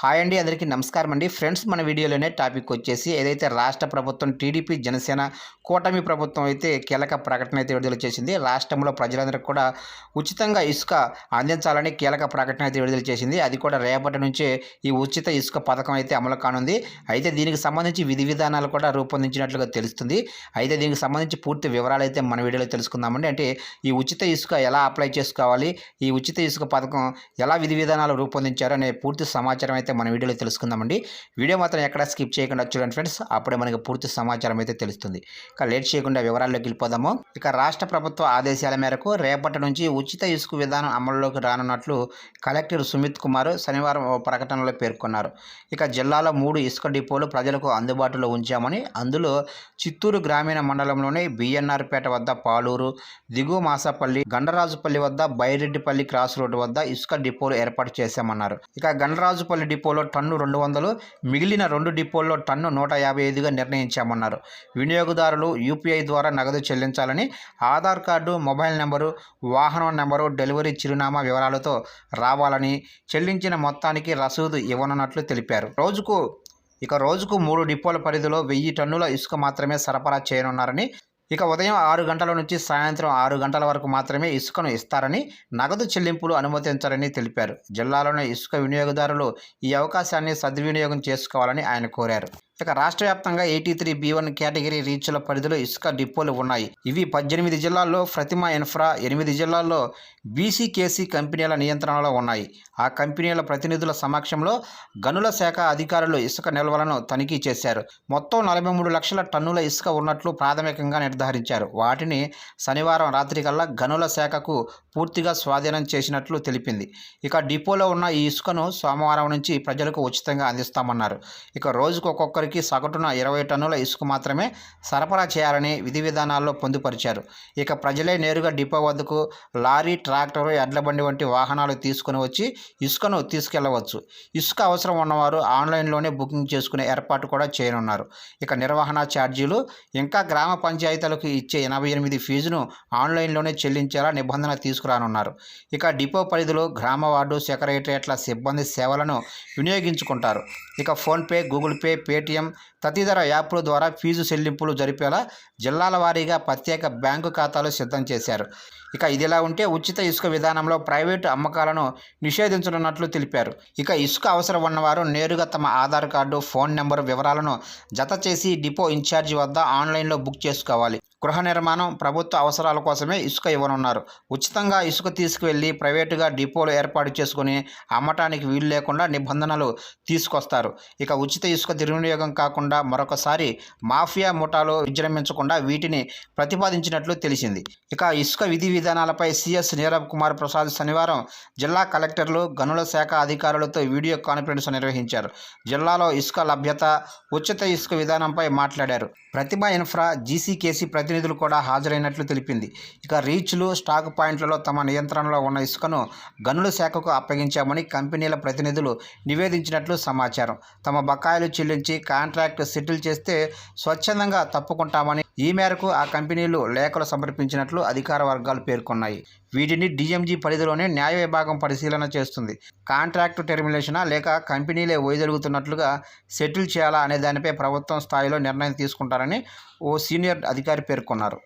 Hi అండి, అందరికీ నమస్కారం అండి. ఫ్రెండ్స్, మన వీడియోలోనే టాపిక్ వచ్చేసి ఏదైతే రాష్ట్ర ప్రభుత్వం టీడీపీ జనసేన కూటమి ప్రభుత్వం అయితే కీలక ప్రకటన అయితే విడుదల చేసింది. రాష్ట్రంలో ప్రజలందరికీ కూడా ఉచితంగా ఇసుక అందించాలని కీలక ప్రకటన అయితే విడుదల చేసింది. అది కూడా రేపటి నుంచే ఈ ఉచిత ఇసుక పథకం అయితే అమలు కానుంది. అయితే దీనికి సంబంధించి విధి విధానాలు కూడా రూపొందించినట్లుగా తెలుస్తుంది. అయితే దీనికి సంబంధించి పూర్తి వివరాలు అయితే మన వీడియోలో తెలుసుకుందామండి. అంటే ఈ ఉచిత ఇసుక ఎలా అప్లై చేసుకోవాలి, ఈ ఉచిత ఇసుక పథకం ఎలా విధి విధానాలు రూపొందించారు అనే పూర్తి సమాచారం అయితే మన వీడియోలో తెలుసుకుందామండి. వీడియో మాత్రం ఎక్కడ స్కిప్ చేయకుండా చూడండి ఫ్రెండ్స్, అప్పుడే మనకి పూర్తి సమాచారం అయితే తెలుస్తుంది. ఇక లేట్ చేయకుండా వివరాల్లోకి వెళ్ళిపోదాము. ఇక రాష్ట్ర ప్రభుత్వ ఆదేశాల మేరకు రేపటి నుంచి ఉచిత ఇసుక విధానం అమలులోకి రానున్నట్లు కలెక్టర్ సుమిత్ కుమార్ శనివారం ఓ ప్రకటనలో పేర్కొన్నారు. ఇక జిల్లాలో 3 ఇసుక డిపోలు ప్రజలకు అందుబాటులో ఉంచామని, అందులో చిత్తూరు గ్రామీణ మండలంలోని బిఎన్ఆర్పేట వద్ద పాలూరు, దిగువ మాసాపల్లి, గండరాజుపల్లి వద్ద బైరెడ్డిపల్లి క్రాస్ రోడ్డు వద్ద ఇసుక డిపోలు ఏర్పాటు చేశామన్నారు. ఇక గండరాజుపల్లి డిపోలో టన్ను 200, మిగిలిన 2 డిపోల్లో టన్ను 155గా నిర్ణయించామన్నారు. వినియోగదారులు యూపీఐ ద్వారా నగదు చెల్లించాలని, ఆధార్ కార్డు, మొబైల్ నెంబరు, వాహనం నెంబరు, డెలివరీ చిరునామా వివరాలతో రావాలని, చెల్లించిన మొత్తానికి రసీదు ఇవ్వనున్నట్లు తెలిపారు. రోజుకు 3 డిపోల పరిధిలో 1000 టన్నుల ఇసుక మాత్రమే సరఫరా చేయనున్నారని, ఇక ఉదయం 6 గంటల నుంచి సాయంత్రం 6 గంటల వరకు మాత్రమే ఇసుకను ఇస్తారని, నగదు చెల్లింపులు అనుమతించారని తెలిపారు. జిల్లాలోని ఇసుక వినియోగదారులు ఈ అవకాశాన్ని సద్వినియోగం చేసుకోవాలని ఆయన కోరారు. ఇక రాష్ట్ర వ్యాప్తంగా 83B1 కేటగిరీ రీచ్ల పరిధిలో ఇసుక డిపోలు ఉన్నాయి. ఇవి 18 జిల్లాల్లో ప్రతిమ ఇన్ఫ్రా, 8 జిల్లాల్లో బీసీకేసీ కంపెనీల నియంత్రణలో ఉన్నాయి. ఆ కంపెనీల ప్రతినిధుల సమక్షంలో గనుల శాఖ అధికారులు ఇసుక నిల్వలను తనిఖీ చేశారు. మొత్తం 43 లక్షల టన్నుల ఇసుక ఉన్నట్లు ప్రాథమికంగా నిర్ధారించారు. వాటిని శనివారం రాత్రికల్లా గనుల శాఖకు పూర్తిగా స్వాధీనం చేసినట్లు తెలిపింది. ఇక డిపోలో ఉన్న ఈ ఇసుకను సోమవారం నుంచి ప్రజలకు ఉచితంగా అందిస్తామన్నారు. ఇక రోజుకు ఒక్కొక్కరికి సగటున 20 టన్నుల ఇసుక మాత్రమే సరఫరా చేయాలని విధి విధానాల్లో పొందుపరిచారు. ఇక ప్రజలే నేరుగా డిపో వద్దకు లారీ, ట్రాక్టరు, ఎడ్లబండి వంటి వాహనాలు తీసుకుని వచ్చి ఇసుకను తీసుకెళ్లవచ్చు. ఇసుక అవసరం ఉన్నవారు ఆన్లైన్లోనే బుకింగ్ చేసుకునే ఏర్పాటు కూడా చేయనున్నారు. ఇక నిర్వహణ ఛార్జీలు, ఇంకా గ్రామ పంచాయతీలకు ఇచ్చే 88 ఫీజును ఆన్లైన్లోనే చెల్లించేలా నిబంధన తీసుకురానున్నారు. ఇక డిపో పరిధిలో గ్రామ వార్డు సెక్రటేరియట్ల సిబ్బంది సేవలను వినియోగించుకుంటారు. ఇక ఫోన్పే, గూగుల్ పే, పేటీఎం తదితర యాప్ల ద్వారా ఫీజు చెల్లింపులు జరిపేలా జిల్లాల వారీగా ప్రత్యేక బ్యాంకు ఖాతాలు సిద్ధం చేశారు. ఇక ఇదిలా ఉంటే ఉచిత ఇసుక విధానంలో ప్రైవేటు అమ్మకాలను నిషేధించనున్నట్లు తెలిపారు. ఇక ఇసుక అవసరం ఉన్నవారు నేరుగా తమ ఆధార్ కార్డు, ఫోన్ నెంబరు వివరాలను జత చేసి డిపో ఇన్ఛార్జి వద్ద ఆన్లైన్లో బుక్ చేసుకోవాలి. గృహ నిర్మాణం, ప్రభుత్వ అవసరాల కోసమే ఇసుక ఇవ్వనున్నారు. ఉచితంగా ఇసుక తీసుకువెళ్లి ప్రైవేటుగా డిపోలు ఏర్పాటు చేసుకుని అమ్మటానికి వీలు లేకుండా నిబంధనలు తీసుకొస్తారు. ఇక ఉచిత ఇసుక దుర్వినియోగం కాకుండా మరొకసారి మాఫియా ముఠాలు విజృంభించకుండా వీటిని ప్రతిపాదించినట్లు తెలిసింది. ఇక ఇసుక విధి విధానాలపై సీఎస్ నీరబ్ కుమార్ ప్రసాద్ శనివారం జిల్లా కలెక్టర్లు, గనుల శాఖ అధికారులతో వీడియో కాన్ఫరెన్స్ నిర్వహించారు. జిల్లాలో ఇసుక లభ్యత, ఉచిత ఇసుక విధానంపై మాట్లాడారు. ప్రతిమ ఇన్ఫ్రా, జీసీకేసీ ప్రతినిధులు కూడా హాజరైనట్లు తెలిపింది. ఇక రీచ్లు, స్టాక్ పాయింట్లలో తమ నియంత్రణలో ఉన్న ఇసుకను గనుల శాఖకు అప్పగించామని కంపెనీల ప్రతినిధులు నివేదించినట్లు సమాచారం. తమ బకాయిలు చెల్లించి కాంట్రాక్ట్ సెటిల్ చేస్తే స్వచ్ఛందంగా తప్పుకుంటామని, ఈ మేరకు ఆ కంపెనీలు లేఖలు సమర్పించినట్లు అధికార వర్గాలు పేర్కొన్నాయి. వీటిని డీఎంజీ పరిధిలోనే న్యాయ విభాగం పరిశీలన చేస్తుంది. కాంట్రాక్టు టెర్మినేషనా లేక కంపెనీలే వైదొలుగుతున్నట్లుగా సెటిల్ చేయాలా అనే దానిపై ప్రభుత్వం స్థాయిలో నిర్ణయం తీసుకుంటారని ఓ సీనియర్ అధికారి పేర్కొన్నారు.